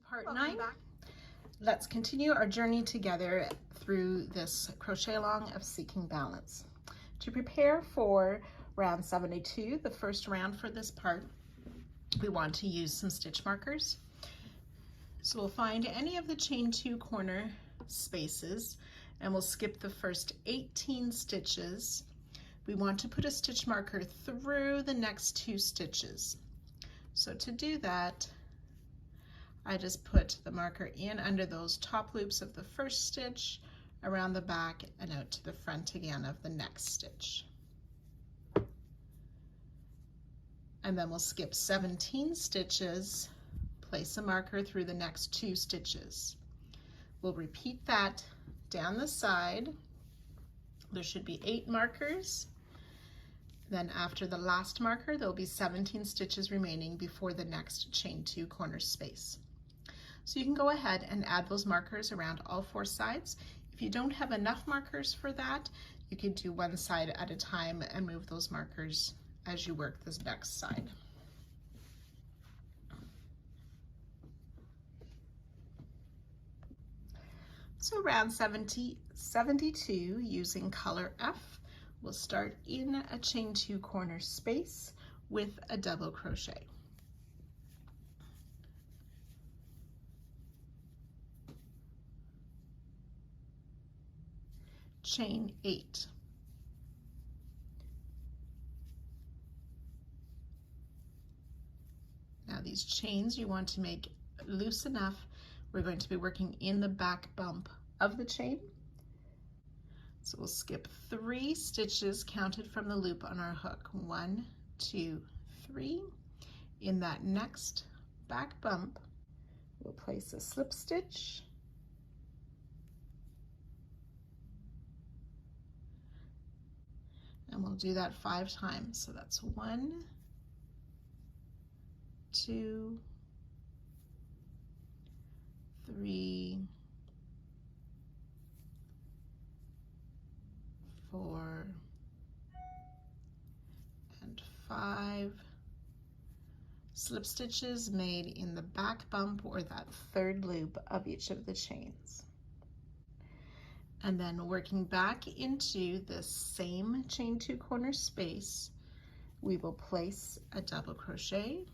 Part 9. Let's continue our journey together through this crochet along of seeking balance. To prepare for round 72, the first round for this part, we want to use some stitch markers. So we'll find any of the chain 2 corner spaces and we'll skip the first 18 stitches. We want to put a stitch marker through the next 2 stitches. So to do that, I just put the marker in under those top loops of the first stitch, around the back and out to the front again of the next stitch. And then we'll skip 17 stitches, place a marker through the next 2 stitches. We'll repeat that down the side. There should be 8 markers. Then after the last marker, there'll be 17 stitches remaining before the next chain 2 corner space. So you can go ahead and add those markers around all 4 sides. If you don't have enough markers for that, you can do one side at a time and move those markers as you work this next side. So round 72 using color F, we'll start in a chain 2 corner space with a double crochet. Chain 8. Now these chains you want to make loose enough. We're going to be working in the back bump of the chain. So we'll skip 3 stitches counted from the loop on our hook. 1, 2, 3. In that next back bump, we'll place a slip stitch, and we'll do that 5 times. So that's 1, 2, 3, 4, and 5 slip stitches made in the back bump or that 3rd loop of each of the chains. And then working back into the same chain 2 corner space, we will place a double crochet,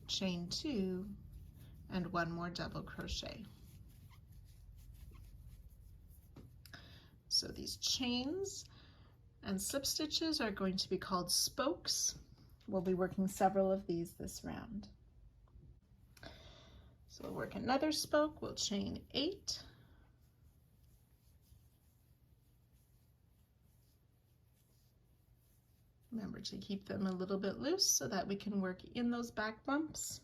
chain 2, and 1 more double crochet. So these chains and slip stitches are going to be called spokes. We'll be working several of these this round. So we'll work another spoke, we'll chain 8, remember to keep them a little bit loose so that we can work in those back bumps.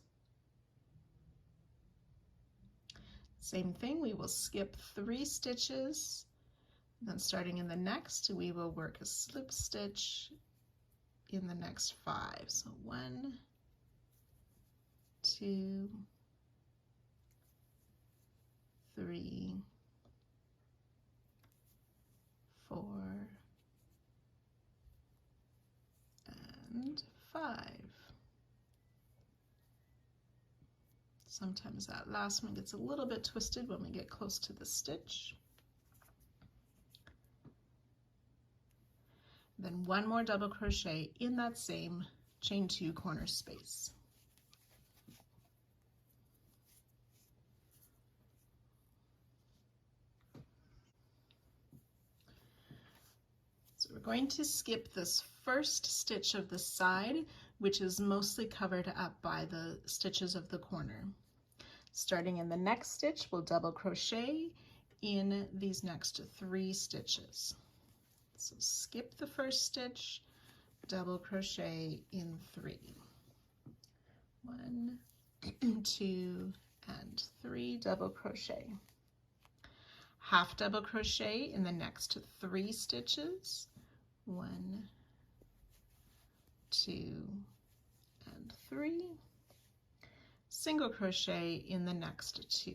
Same thing, we will skip 3 stitches, then starting in the next, we will work a slip stitch in the next 5. So 1, 2, 3, 4, and 5. Sometimes that last one gets a little bit twisted when we get close to the stitch. Then 1 more double crochet in that same chain 2 corner space. So we're going to skip this first stitch of the side, which is mostly covered up by the stitches of the corner. Starting in the next stitch, we'll double crochet in these next 3 stitches. So skip the first stitch, double crochet in 3. 1, 2, and 3 double crochet. Half double crochet in the next 3 stitches. 1, 2, and 3. Single crochet in the next 2.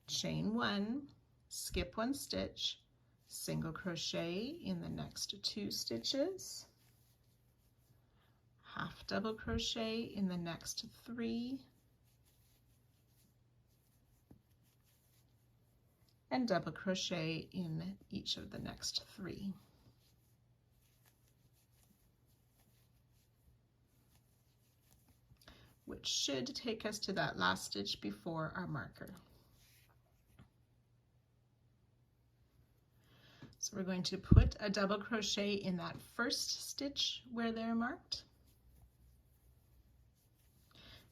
Chain 1, skip 1 stitch, single crochet in the next 2 stitches, half double crochet in the next 3, and double crochet in each of the next 3. Which should take us to that last stitch before our marker. So we're going to put a double crochet in that first stitch where they're marked.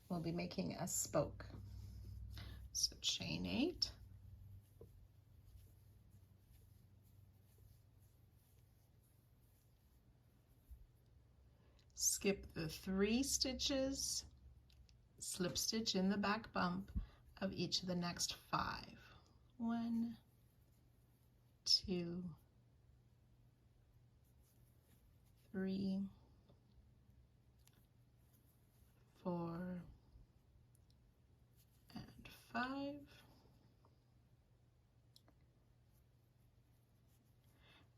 We'll be making a spoke. So chain 8, skip the 3 stitches, slip stitch in the back bump of each of the next 5. 1, 2, 3, 4, and 5.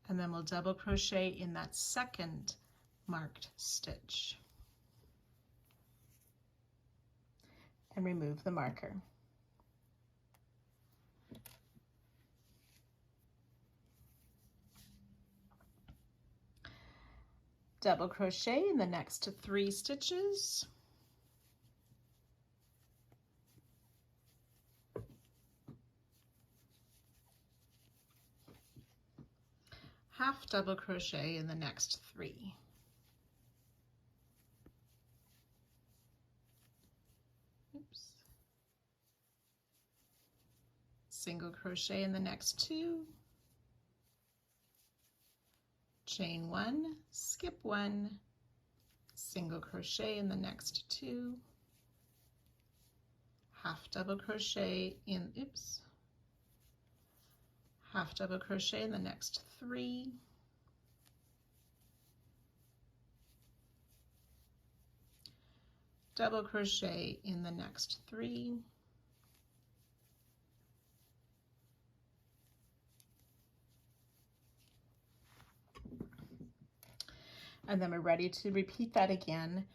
And then we'll double crochet in that second marked stitch and remove the marker. Double crochet in the next 3 stitches, half double crochet in the next 3. Oops. Single crochet in the next 2, chain 1, skip 1, single crochet in the next 2, half double crochet in, half double crochet in the next 3, double crochet in the next 3, and then we're ready to repeat that again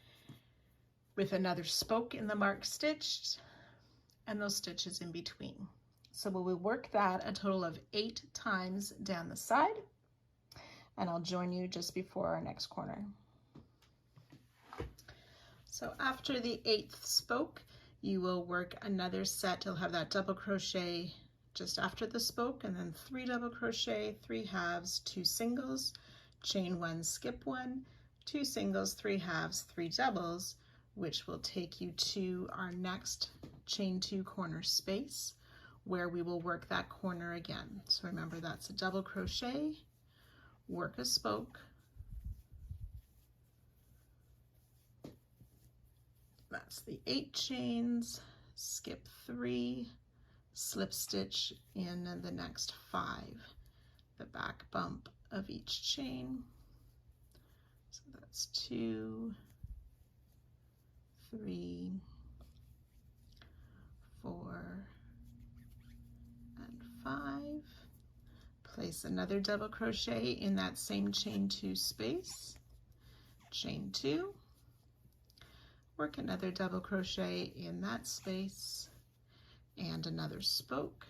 with another spoke in the marked stitch and those stitches in between. So we'll work that a total of 8 times down the side, and I'll join you just before our next corner. So after the 8th spoke, you will work another set. You'll have that double crochet just after the spoke, and then 3 double crochet, 3 halves, 2 singles, chain 1, skip 1, 2 singles, 3 halves, 3 doubles, which will take you to our next chain 2 corner space, where we will work that corner again. So remember, that's a double crochet, work a spoke, that's the 8 chains, skip 3, slip stitch in the next 5, the back bump of each chain. So that's 2, 3, 4, and 5. Place another double crochet in that same chain 2 space, chain 2, work another double crochet in that space and another spoke,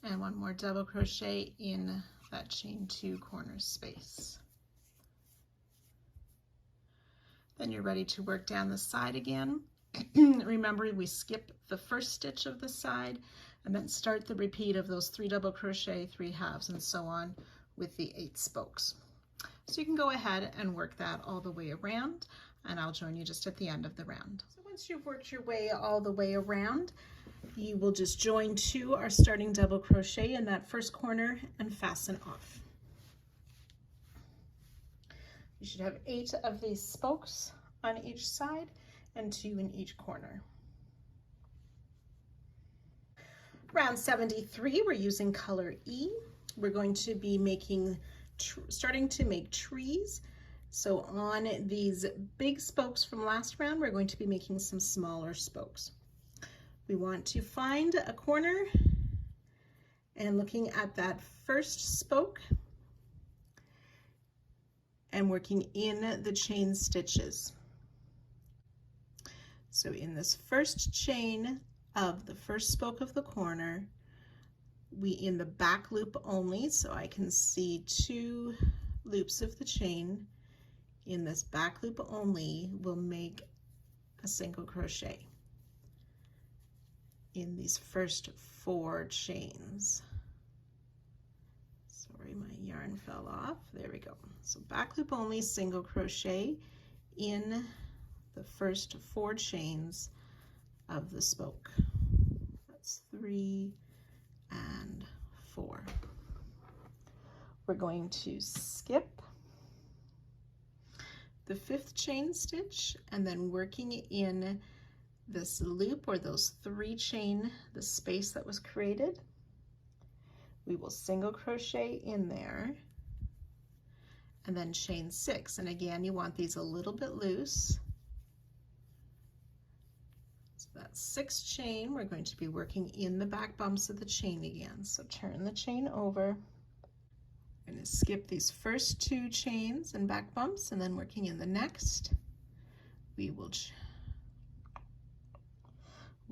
and one more double crochet in that chain 2 corner space. Then you're ready to work down the side again. Remember, we skip the first stitch of the side and then start the repeat of those 3 double crochet, 3 halves, and so on with the 8 spokes. So you can go ahead and work that all the way around, and I'll join you just at the end of the round. So once you've worked your way all the way around, you will just join 2 our starting double crochet in that first corner and fasten off. You should have 8 of these spokes on each side and 2 in each corner. Round 73, we're using color E. We're going to be starting to make trees. So on these big spokes from last round, we're going to be making some smaller spokes. We want to find a corner and looking at that first spoke and working in the chain stitches. So in this first chain of the first spoke of the corner, we in the back loop only, so I can see 2 loops of the chain. In this back loop only, we'll make a single crochet in these first 4 chains. Sorry, my yarn fell off. There we go. So back loop only, single crochet in the first 4 chains of the spoke. That's 3 and 4. We're going to skip the 5th chain stitch and then working in this loop or those 3 chain, the space that was created, we will single crochet in there and then chain 6. And again, you want these a little bit loose. So that's 6 chain. We're going to be working in the back bumps of the chain again. So turn the chain over. I'm going to skip these first 2 chains and back bumps, and then working in the next, we'll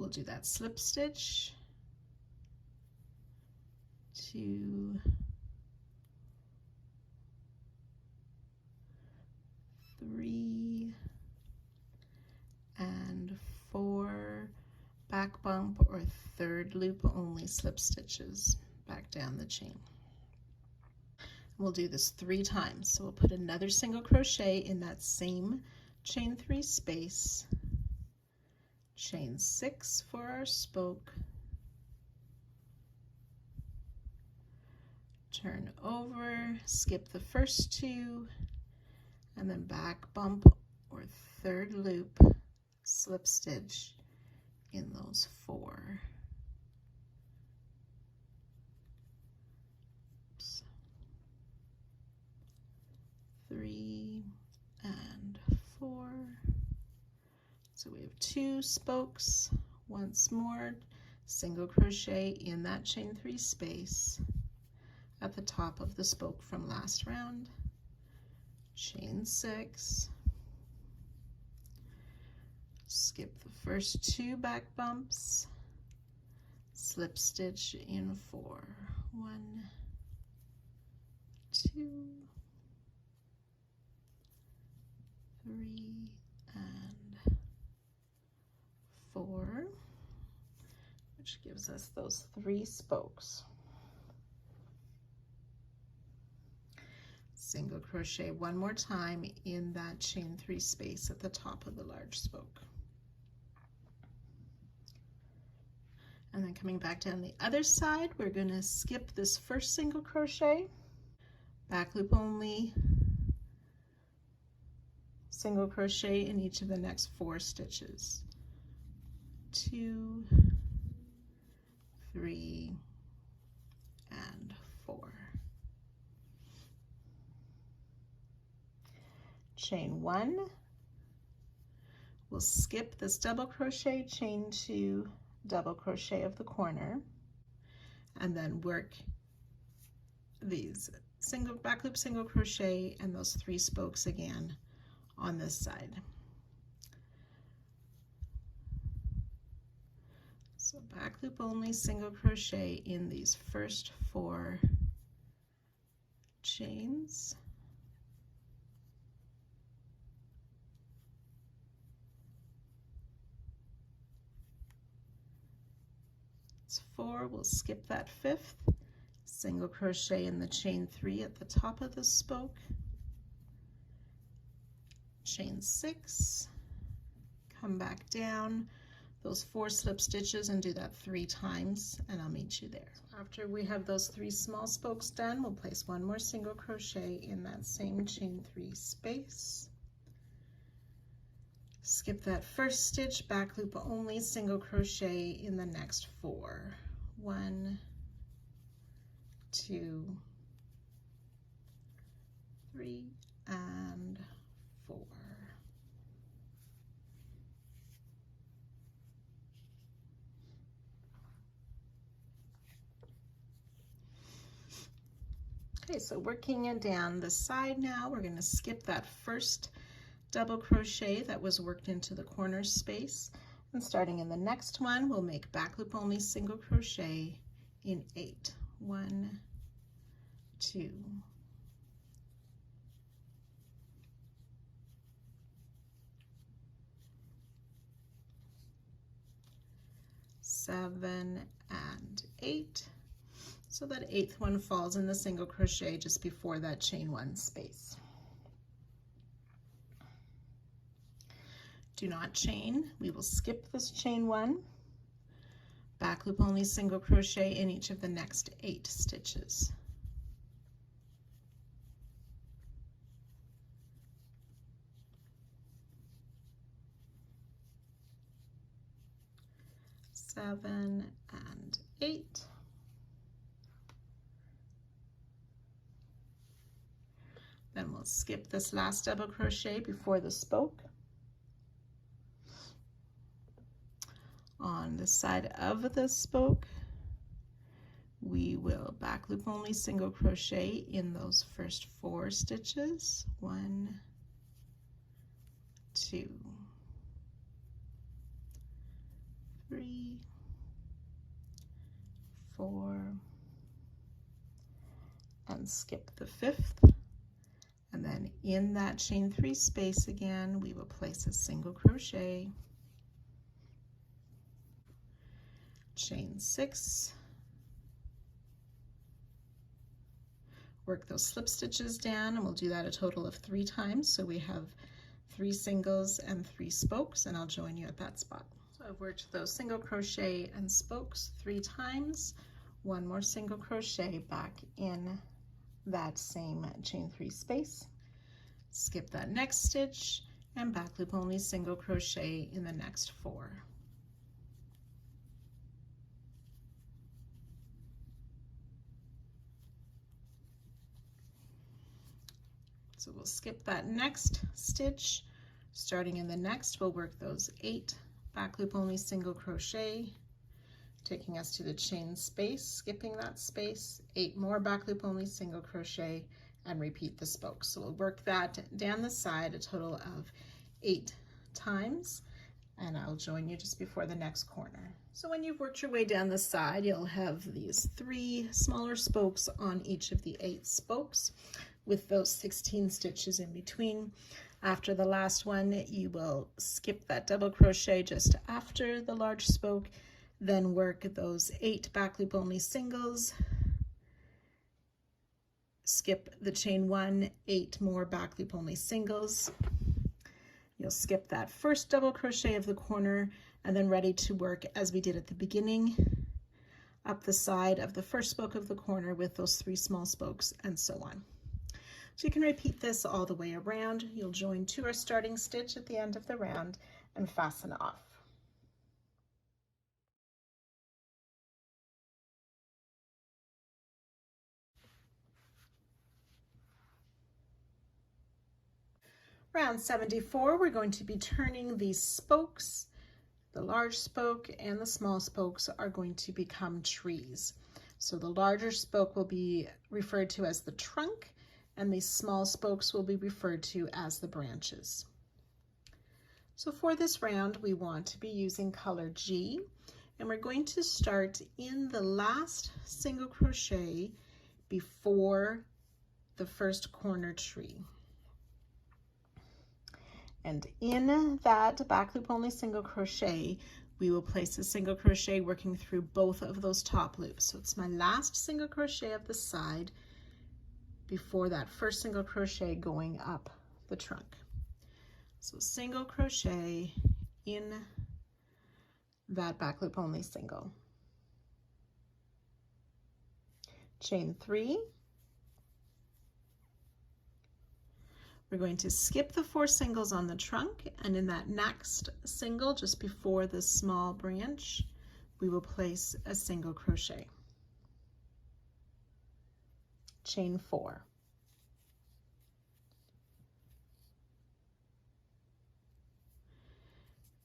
do that slip stitch, 2, 3, and 4 back bump or 3rd loop only slip stitches back down the chain. We'll do this 3 times. So we'll put another single crochet in that same chain 3 space, chain 6 for our spoke, turn over, skip the first 2, and then back bump or 3rd loop slip stitch in those 4. 3 and 4. So we have 2 spokes. Once more, single crochet in that chain 3 space at the top of the spoke from last round, chain 6, skip the first 2 back bumps, slip stitch in 4, 1, 2, 3 and 4, which gives us those 3 spokes. Single crochet one more time in that chain 3 space at the top of the large spoke. And then coming back down the other side, we're going to skip this first single crochet, back loop only, single crochet in each of the next 4 stitches. 2, 3, and 4. Chain 1, we'll skip this double crochet, chain 2, double crochet of the corner, and then work these single back loop, single crochet, and those 3 spokes again on this side. So back loop only, single crochet in these first 4 chains. It's 4, we'll skip that 5th, single crochet in the chain 3 at the top of the spoke, chain 6, come back down, those 4 slip stitches and do that 3 times, and I'll meet you there. After we have those 3 small spokes done, we'll place 1 more single crochet in that same chain 3 space. Skip that first stitch, back loop only, single crochet in the next 4. 1, 2, 3, and 4. Okay, so working it down the side now, we're going to skip that first double crochet that was worked into the corner space, and starting in the next one, we'll make back loop only, single crochet in 8. 1, 2, 7, and 8. So that 8th one falls in the single crochet just before that chain 1 space. Do not chain. We will skip this chain 1, back loop only, single crochet in each of the next 8 stitches. Seven and 8. Then we'll skip this last double crochet before the spoke. On the side of the spoke, we will back loop only, single crochet in those first 4 stitches. 1, 2, 3, 4, and skip the 5th. And then in that chain 3 space again, we will place a single crochet, chain 6, work those slip stitches down, and we'll do that a total of 3 times. So we have 3 singles and 3 spokes, and I'll join you at that spot. So I've worked those single crochet and spokes 3 times, 1 more single crochet back in that same chain 3 space, skip that next stitch, and back loop only, single crochet in the next 4. So we'll skip that next stitch. Starting in the next, we'll work those 8 back loop only, single crochet, taking us to the chain space, skipping that space, 8 more back loop only, single crochet, and repeat the spokes. So we'll work that down the side a total of 8 times, and I'll join you just before the next corner. So when you've worked your way down the side, you'll have these 3 smaller spokes on each of the 8 spokes with those 16 stitches in between. After the last one, you will skip that double crochet just after the large spoke, then work those 8 back loop only singles, skip the chain 1, 8 more back loop only singles. You'll skip that first double crochet of the corner, and then ready to work as we did at the beginning, up the side of the first spoke of the corner with those 3 small spokes, and so on. So you can repeat this all the way around. You'll join to our starting stitch at the end of the round and fasten off. Round 74, we're going to be turning these spokes. The large spoke and the small spokes are going to become trees. So the larger spoke will be referred to as the trunk, and these small spokes will be referred to as the branches. So for this round, we want to be using color G, and we're going to start in the last single crochet before the first corner tree. And in that back loop only single crochet, we will place a single crochet working through both of those top loops. So it's my last single crochet of the side before that first single crochet going up the trunk. So single crochet in that back loop only single. Chain 3. We're going to skip the 4 singles on the trunk, and in that next single just before the small branch, we will place a single crochet. Chain 4.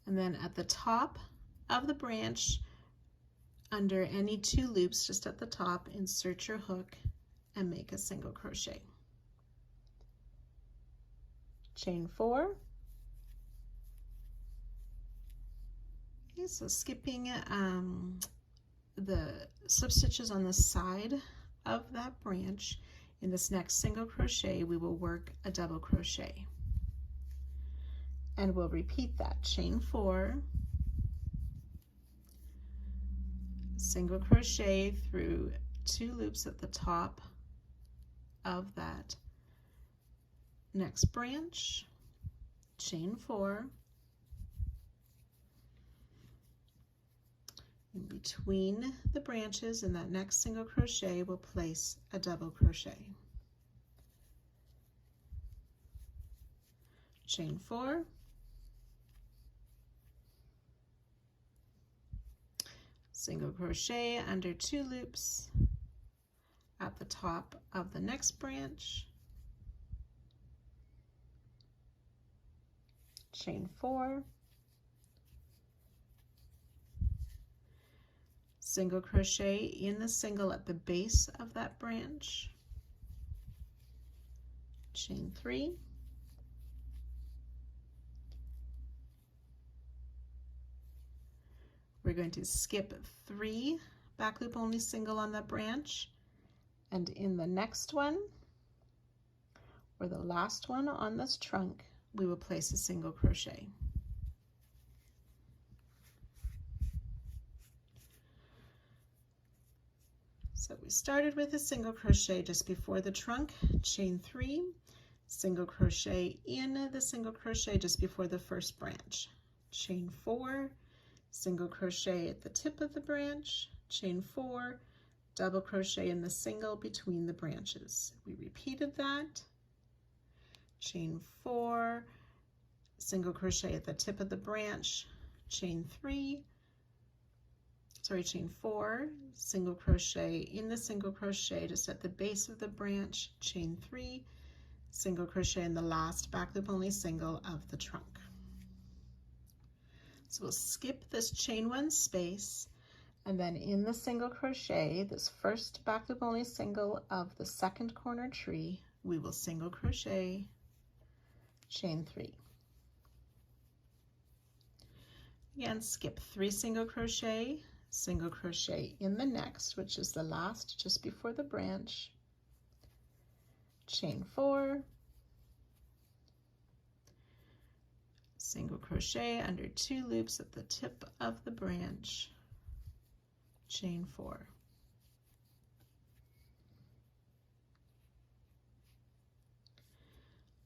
And then at the top of the branch, under any 2 loops just at the top, insert your hook and make a single crochet. Chain 4. Okay, so skipping the slip stitches on the side of that branch, in this next single crochet we will work a double crochet, and we'll repeat that. Chain 4, single crochet through 2 loops at the top of that next branch, chain 4, in between the branches in that next single crochet we'll place a double crochet, chain 4, single crochet under 2 loops at the top of the next branch, chain 4, single crochet in the single at the base of that branch, chain 3, we're going to skip 3 back loop only single on that branch, and in the next one, or the last one on this trunk, we will place a single crochet. So we started with a single crochet just before the trunk, chain 3, single crochet in the single crochet just before the first branch, chain 4, single crochet at the tip of the branch, chain 4, double crochet in the single between the branches. We repeated that, chain 4, single crochet at the tip of the branch, chain 4, single crochet in the single crochet just at the base of the branch, chain 3, single crochet in the last back loop only single of the trunk. So we'll skip this chain 1 space, and then in the single crochet, this first back loop only single of the second corner tree, we will single crochet, chain 3. Again, skip 3 single crochet in the next, which is the last just before the branch, chain 4, single crochet under 2 loops at the tip of the branch, chain 4.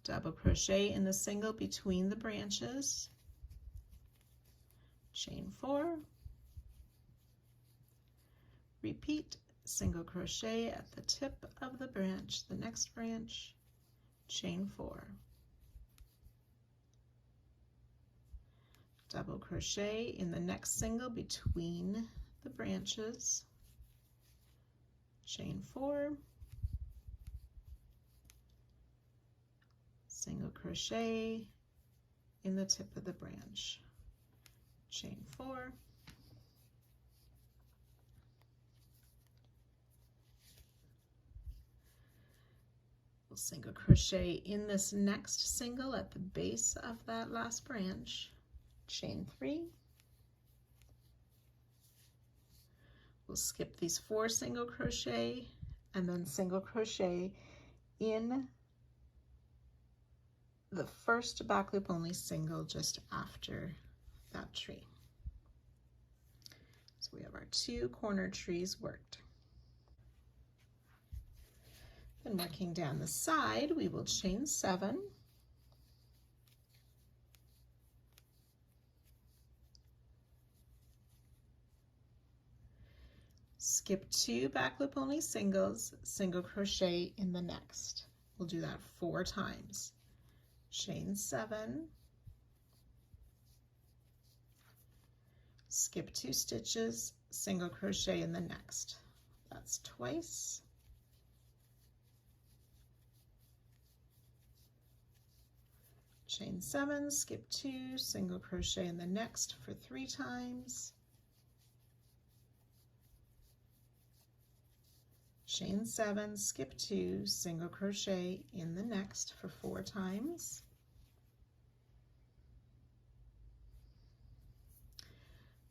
Double crochet in the single between the branches, chain 4, repeat, single crochet at the tip of the branch, the next branch, chain 4. Double crochet in the next single between the branches, chain 4, single crochet in the tip of the branch, chain 4, we'll single crochet in this next single at the base of that last branch, chain 3, we'll skip these 4 single crochet and then single crochet in the first back loop only single just after that tree. So we have our 2 corner trees worked. Then working down the side, we will chain 7, skip 2 back loop only singles, single crochet in the next. We'll do that 4 times. Chain 7, skip 2 stitches, single crochet in the next. That's twice. Chain 7, skip 2, single crochet in the next for 3 times. Chain 7, skip 2, single crochet in the next for 4 times.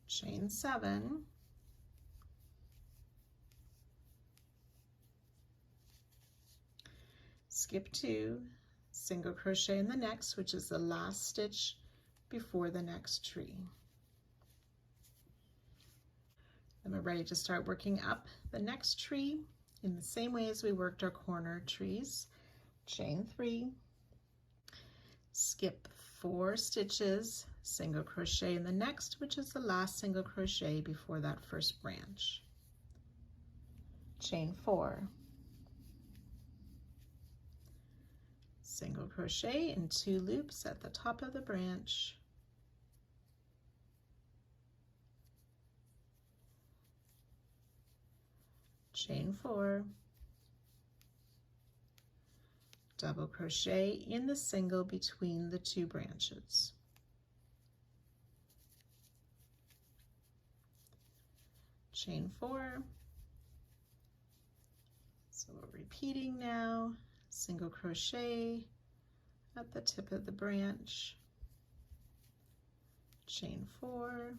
Chain 7, skip 2, single crochet in the next, which is the last stitch before the next tree. Then we're ready to start working up the next tree in the same way as we worked our corner trees. Chain 3, skip 4 stitches, single crochet in the next, which is the last single crochet before that first branch. Chain 4, single crochet in 2 loops at the top of the branch. Chain 4, double crochet in the single between the 2 branches. Chain 4, so we're repeating now, single crochet at the tip of the branch, chain 4,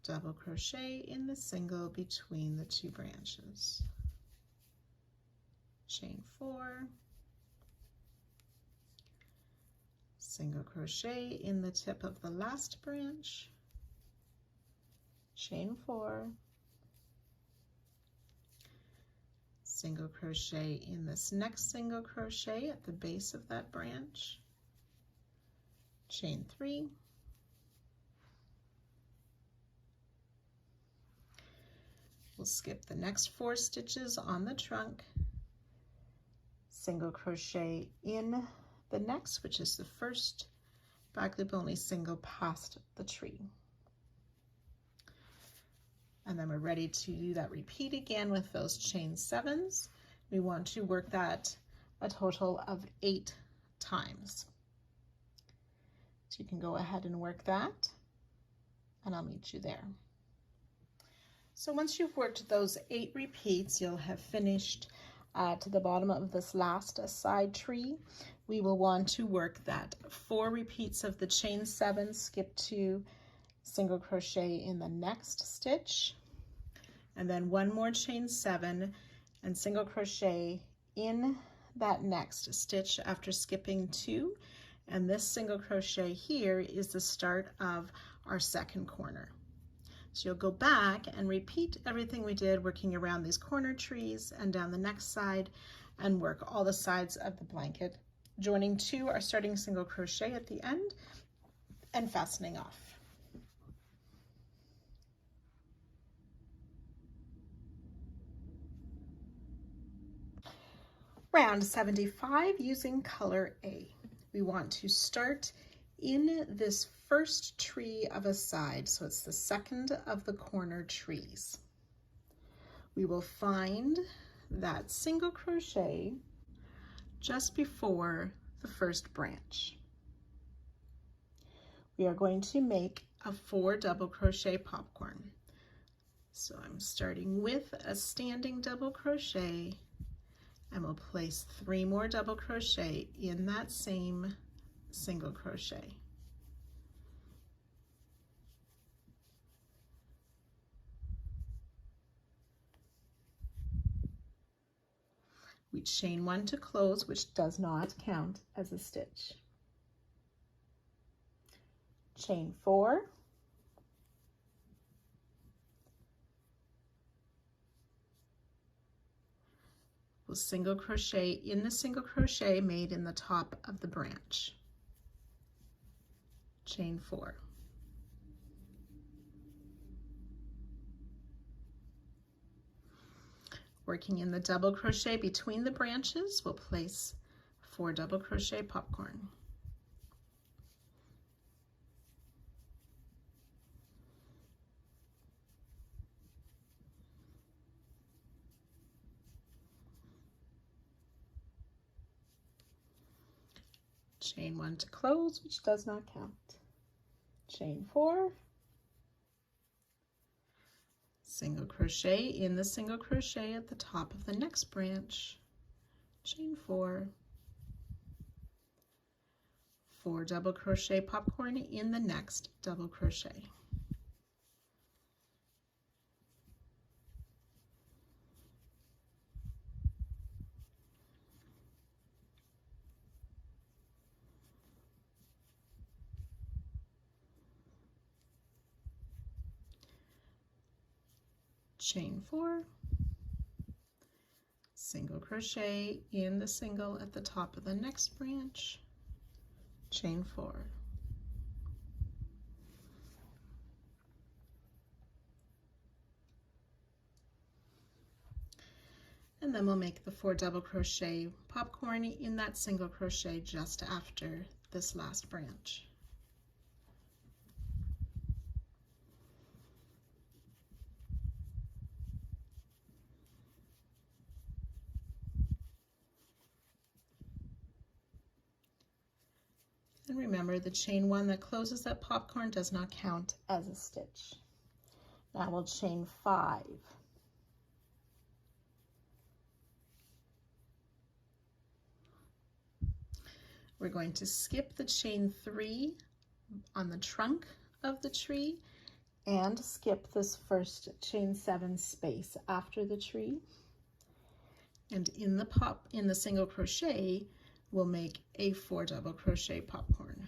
double crochet in the single between the 2 branches, chain 4, single crochet in the tip of the last branch, chain 4, single crochet in this next single crochet at the base of that branch, chain 3, we'll skip the next 4 stitches on the trunk, single crochet in the next, which is the first back loop only single past the tree. And then we're ready to do that repeat again with those chain 7s. We want to work that a total of 8 times. So you can go ahead and work that, and I'll meet you there. So once you've worked those 8 repeats, you'll have finished to the bottom of this last side tree. We will want to work that 4 repeats of the chain 7, skip 2, single crochet in the next stitch, and then 1 more chain 7 and single crochet in that next stitch after skipping 2, and this single crochet here is the start of our second corner. So you'll go back and repeat everything we did working around these corner trees and down the next side and work all the sides of the blanket, joining 2 our starting single crochet at the end and fastening off. Round 75 using color A. We want to start in this first tree of a side, so it's the second of the corner trees. We will find that single crochet just before the first branch. We are going to make a 4 double crochet popcorn. So I'm starting with a standing double crochet, and we'll place 3 more double crochet in that same single crochet. We chain 1 to close, which does not count as a stitch. Chain 4, we'll single crochet in the single crochet made in the top of the branch. Chain 4. Working in the double crochet between the branches, we'll place 4 double crochet popcorn. Chain 1 to close, which does not count. Chain 4, single crochet in the single crochet at the top of the next branch, chain 4, 4 double crochet popcorn in the next double crochet. Chain 4, single crochet in the single at the top of the next branch, chain 4. And then we'll make the 4 double crochet popcorn in that single crochet just after this last branch. And remember, the chain 1 that closes that popcorn does not count as a stitch. Now we'll chain 5. We're going to skip the chain 3 on the trunk of the tree and skip this first chain 7 space after the tree. And in the single crochet, we'll make a 4 double crochet popcorn.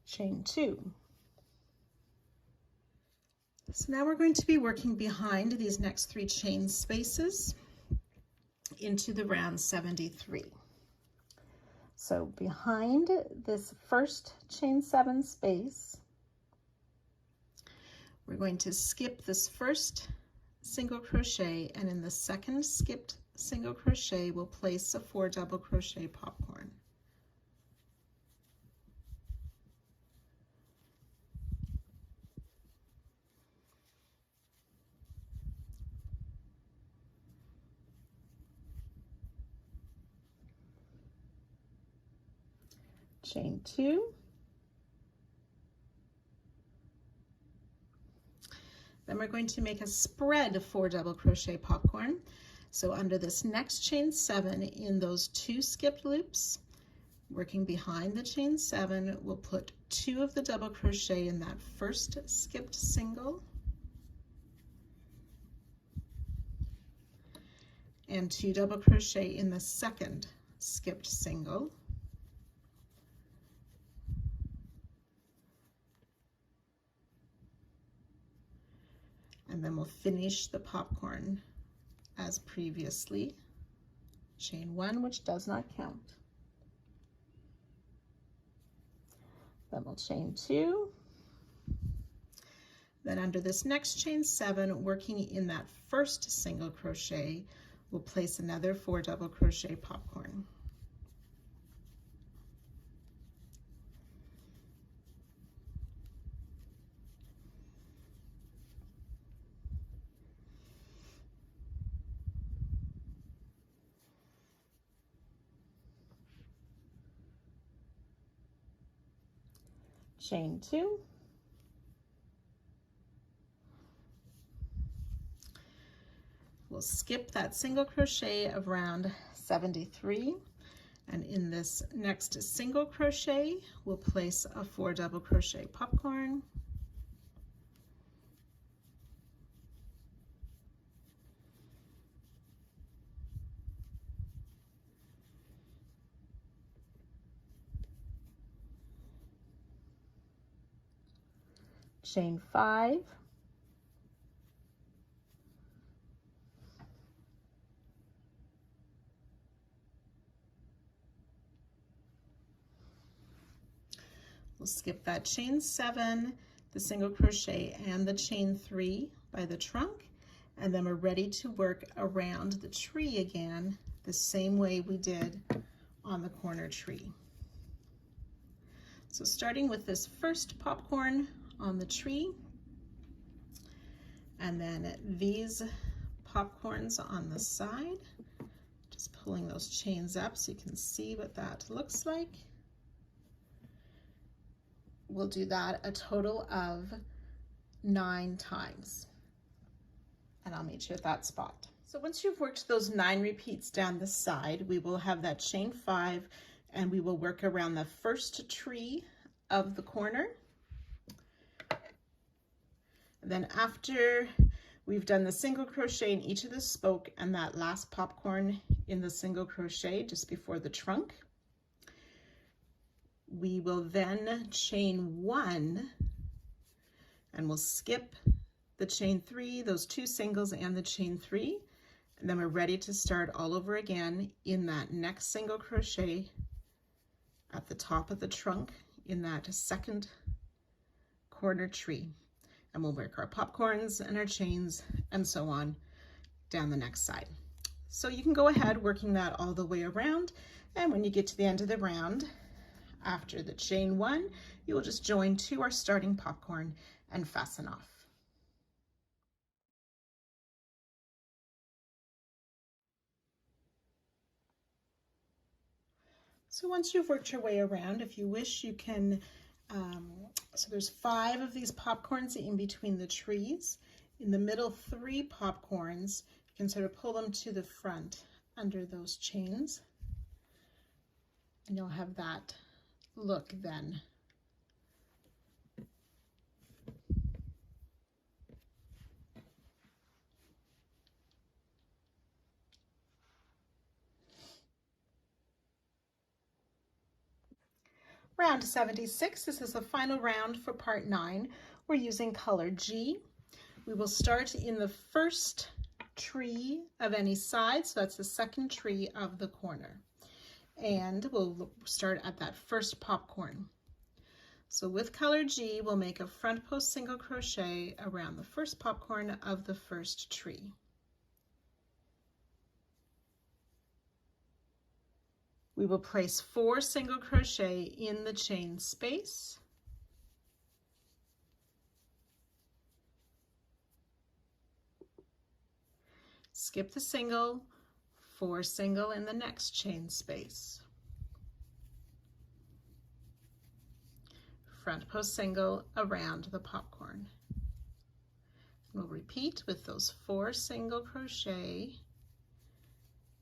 Chain 2. So now we're going to be working behind these next 3 chain spaces into the round 73. So behind this first chain 7 space, we're going to skip this first single crochet, and in the second skipped single crochet, we'll place a 4 double crochet popcorn. Chain 2, then we're going to make a spread of 4 double crochet popcorn. So under this next chain 7 in those 2 skipped loops, working behind the chain 7, we'll put 2 of the double crochet in that first skipped single and 2 double crochet in the second skipped single. And then we'll finish the popcorn as previously. Chain 1, which does not count. Then we'll chain 2. Then under this next chain 7, working in that first single crochet, we'll place another 4 double crochet popcorn. Chain 2, we'll skip that single crochet of round 73, and in this next single crochet we'll place a 4 double crochet popcorn, chain 5, We'll skip that chain 7, the single crochet, and the chain 3 by the trunk, and then we're ready to work around the tree again the same way we did on the corner tree. So starting with this first popcorn on the tree, and then these popcorns on the side, just pulling those chains up so you can see what that looks like. We'll do that a total of 9 times, and I'll meet you at that spot. So once you've worked those 9 repeats down the side, we will have that chain 5, and we will work around the first tree of the corner. And then after we've done the single crochet in each of the spoke and that last popcorn in the single crochet just before the trunk, we will then chain 1, and we'll skip the chain 3, those 2 singles and the chain 3, and then we're ready to start all over again in that next single crochet at the top of the trunk in that second corner tree. And we'll work our popcorns and our chains and so on down the next side. So you can go ahead working that all the way around, and when you get to the end of the round, after the chain 1, you will just join to our starting popcorn and fasten off. So once you've worked your way around, if you wish, you can, so there's 5 of these popcorns in between the trees. In the middle 3 popcorns, you can sort of pull them to the front under those chains, and you'll have that look then. Round 76, this is the final round for part 9. We're using color G. We will start in the first tree of any side, so that's the second tree of the corner. And we'll start at that first popcorn. So with color G, we'll make a front post single crochet around the first popcorn of the first tree. We will place 4 single crochet in the chain space. Skip the single, 4 single in the next chain space. Front post single around the popcorn. We'll repeat with those 4 single crochet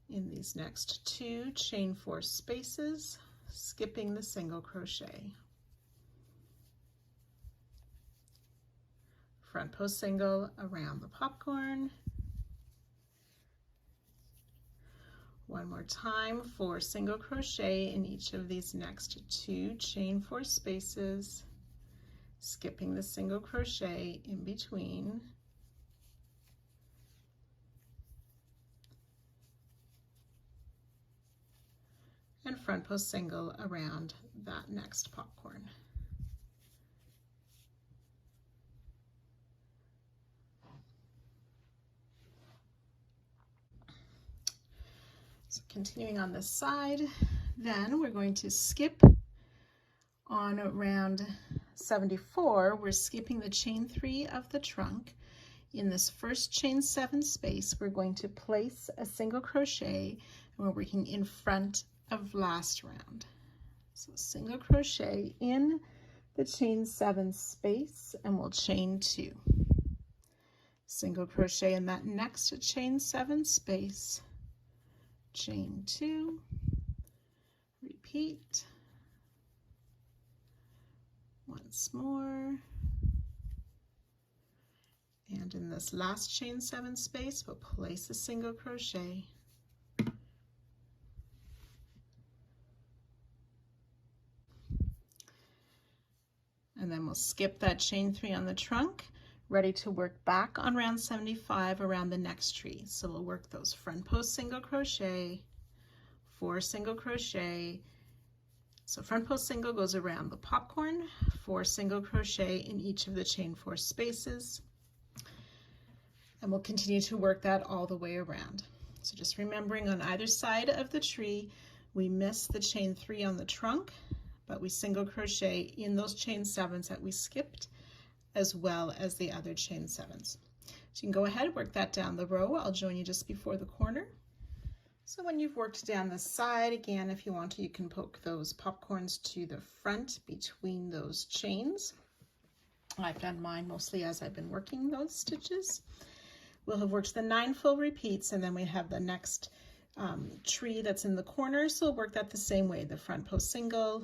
in these next 2 chain 4 spaces, skipping the single crochet. Front post single around the popcorn. One more time, 4 single crochet in each of these next 2 chain 4 spaces, skipping the single crochet in between. And front post single around that next popcorn. So continuing on this side, then we're going to skip on round 74. We're skipping the chain 3 of the trunk. In this first chain 7 space, we're going to place a single crochet, and we're working in front of last round. So single crochet in the chain 7 space, and we'll chain 2. Single crochet in that next chain 7 space, chain 2, repeat once more, and in this last chain 7 space, we'll place a single crochet. And then we'll skip that chain 3 on the trunk, ready to work back on round 75 around the next tree. So we'll work those front post single crochet, 4 single crochet, So front post single goes around the popcorn, 4 single crochet in each of the chain 4 spaces, and we'll continue to work that all the way around. So just remembering, on either side of the tree we miss the chain 3 on the trunk, but we single crochet in those chain 7s that we skipped, as well as the other chain 7s. So you can go ahead, work that down the row. I'll join you just before the corner. So when you've worked down the side, again, if you want to, you can poke those popcorns to the front between those chains. I've done mine mostly as I've been working those stitches. We'll have worked the 9 full repeats, and then we have the next tree that's in the corner, so we'll work that the same way. The front post single,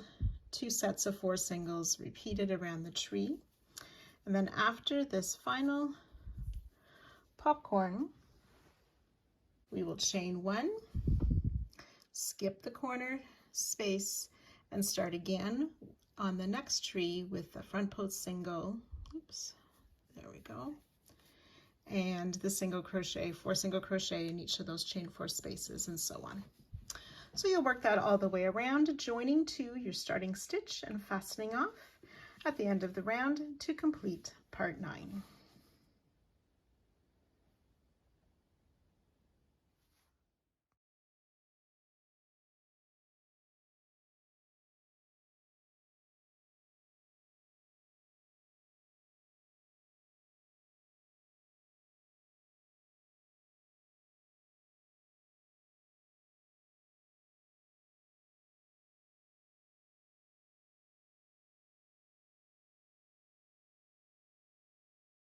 2 sets of 4 singles repeated around the tree, and then after this final popcorn, we will chain 1, skip the corner space, and start again on the next tree with the front post single. Oops, there we go. And the single crochet, 4 single crochet in each of those chain 4 spaces, and so on. So you'll work that all the way around, joining to your starting stitch and fastening off at the end of the round to complete part 9.